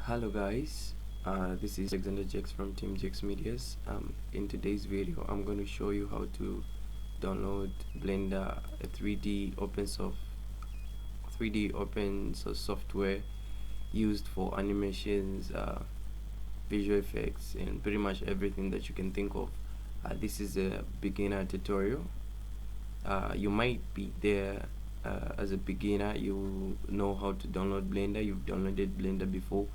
Hello guys, this is Alexander Jex from Team Jex Medias. In today's video, I'm going to show you how to download Blender, a 3D open source software used for animations, visual effects, and pretty much everything that you can think of. This is a beginner tutorial. You might be there as a beginner. You know how to download Blender. You've downloaded Blender before,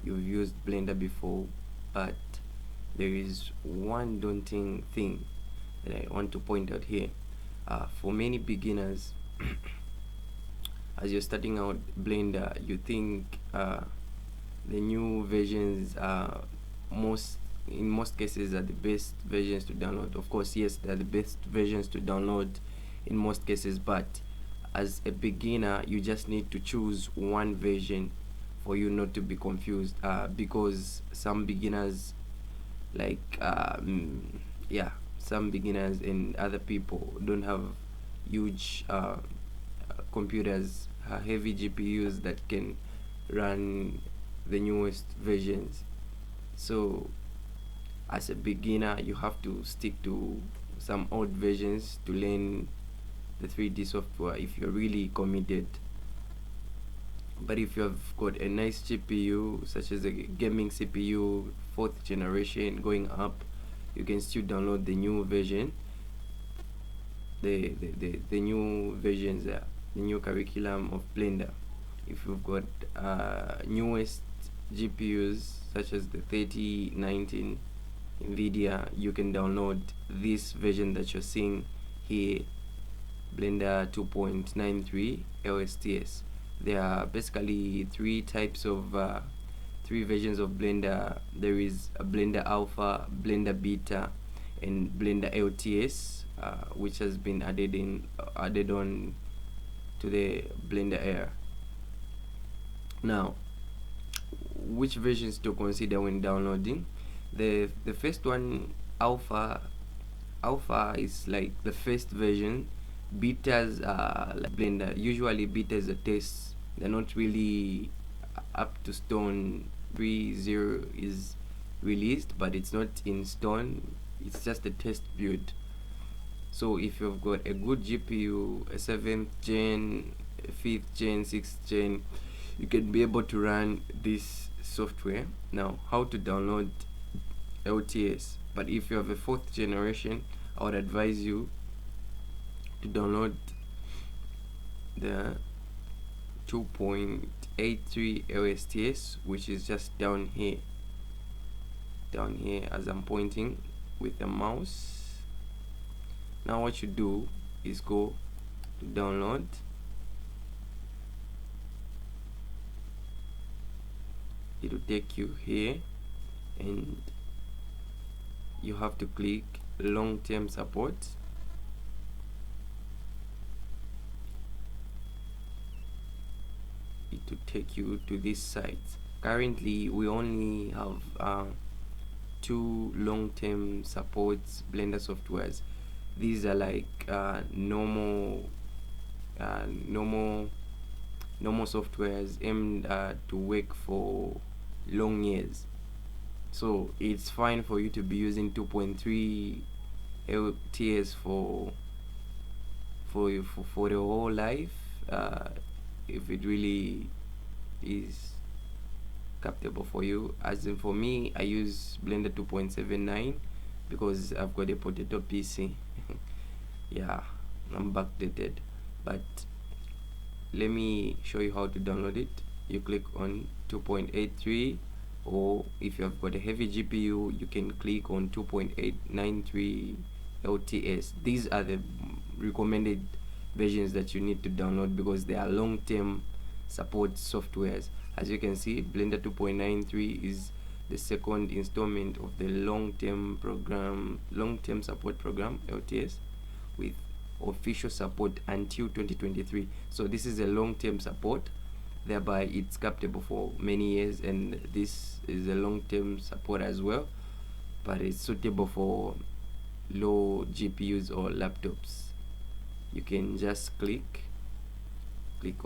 you've used Blender before, but there is one daunting thing that I want to point out here. For many beginners, as you're starting out Blender, you think the new versions are in most cases are the best versions to download. Of course, yes, they're the best versions to download in most cases, but as a beginner, you just need to choose one version for you not to be confused, because some beginners, like some beginners and other people don't have huge computers, heavy GPUs that can run the newest versions. So as a beginner, you have to stick to some old versions to learn the 3D software if you're really committed. But if you have got a nice GPU, such as a gaming CPU 4th generation going up, you can still download the new version, the new versions, the new curriculum of Blender. If you've got newest GPUs such as the 3019 NVIDIA, you can download this version that you're seeing here, Blender 2.93 LSTS. There are basically three versions of Blender. There is a Blender Alpha, Blender Beta, and Blender LTS, which has been added on to the Blender Air. Now, which versions to consider when downloading? The first one, Alpha is like the first version. Betas are like Blender. Usually betas are tests. They're not really up to stone. 3.0 is released, but it's not in stone. It's just a test build. So if you've got a good GPU, a 7th gen, a 5th gen, 6th gen, you can be able to run this software. Now, how to download LTS? But if you have a 4th generation, I would advise you to download the 2.83 LSTS, which is just down here as I'm pointing with the mouse. Now what you do is go to download. It will take you here, and you have to click long-term support. It will take you to this site. Currently we only have two long-term supports Blender softwares. These are like normal softwares aimed to work for long years. So it's fine for you to be using 2.3 LTS for the whole life, if it really is capable for you. As in for me, I use Blender 2.79 because I've got a potato PC. Yeah, I'm backdated, but let me show you how to download it. You click on 2.83, or if you have got a heavy GPU, you can click on 2.893 LTS. These are the recommended versions that you need to download because they are long-term support softwares. As you can see, Blender 2.93 is the second installment of the long-term support program LTS, with official support until 2023. So this is a long-term support, thereby it's capable for many years, and this is a long-term support as well, but it's suitable for low GPUs or laptops. You can just click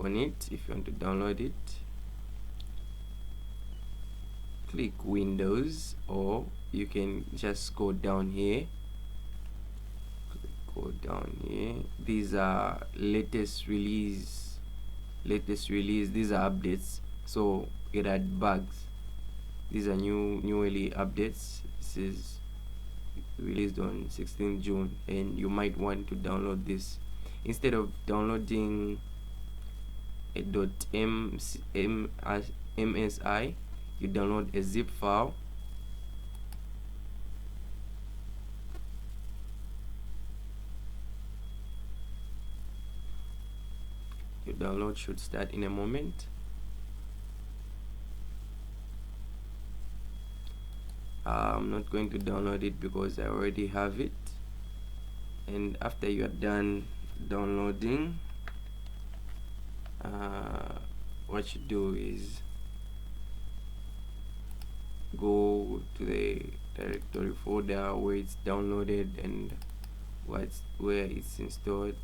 on it if you want to download it. click Windows, or you can just go down here. These are latest release. These are updates, so it had bugs. These are newly updates. This is released on 16th June, and you might want to download this instead of downloading a .msi. You download a zip file. Your download should start in a moment. I'm not going to download it because I already have it. And after you are done downloading, what you do is go to the directory folder where it's downloaded and where it's installed.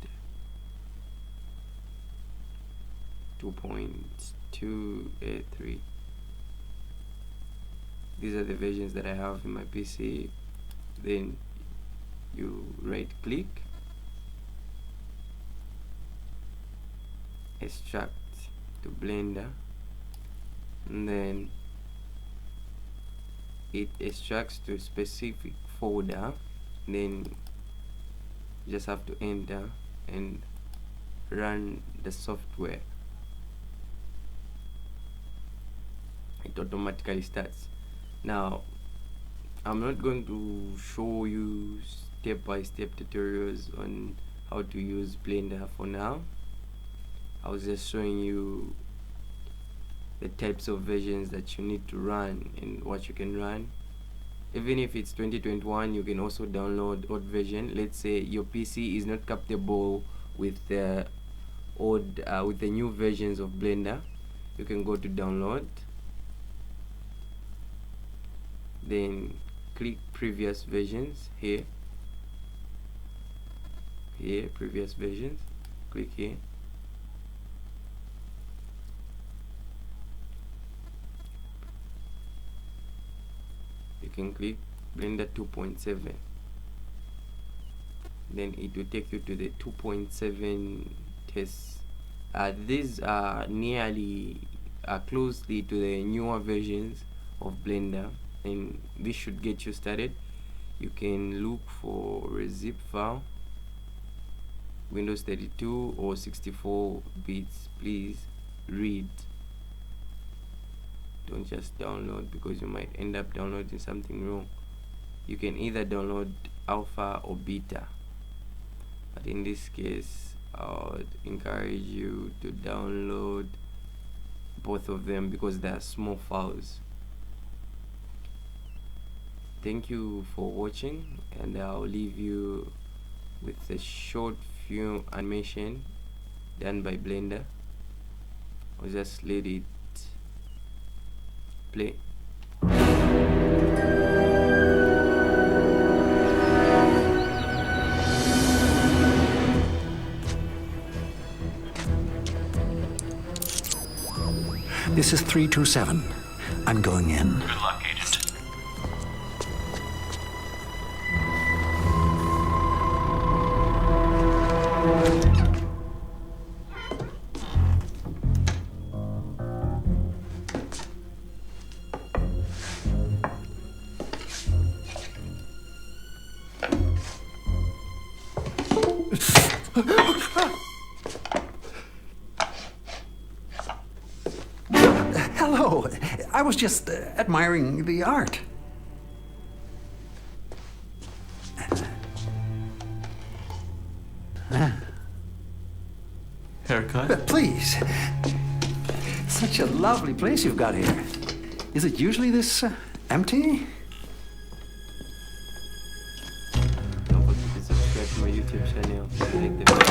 2.283. These are the versions that I have in my PC. Then you right click, extract to Blender, and then it extracts to a specific folder. Then you just have to enter and run the software. It automatically starts. Now, I'm not going to show you step-by-step tutorials on how to use Blender for now. I was just showing you the types of versions that you need to run and what you can run. Even if it's 2021, you can also download old version. Let's say your PC is not compatible with the new versions of Blender. You can go to download, then click previous versions here, previous versions, click here. You can click Blender 2.7, then it will take you to the 2.7 tests. These are closely to the newer versions of Blender, and this should get you started. You can look for a zip file, Windows 32 or 64 bits. Please read, don't just download, because you might end up downloading something wrong. You can either download alpha or beta, but in this case I would encourage you to download both of them because they are small files. Thank you for watching, and I'll leave you with a short film animation done by Blender. I'll just let it play. This is 327. I'm going in. Good luck, Agent. Hello. I was just admiring the art. Haircut? Please. Such a lovely place you've got here. Is it usually this empty? Don't forget to subscribe to my YouTube channel. Like the video.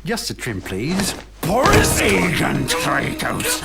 Just a trim, please. Boris Agent Kratos.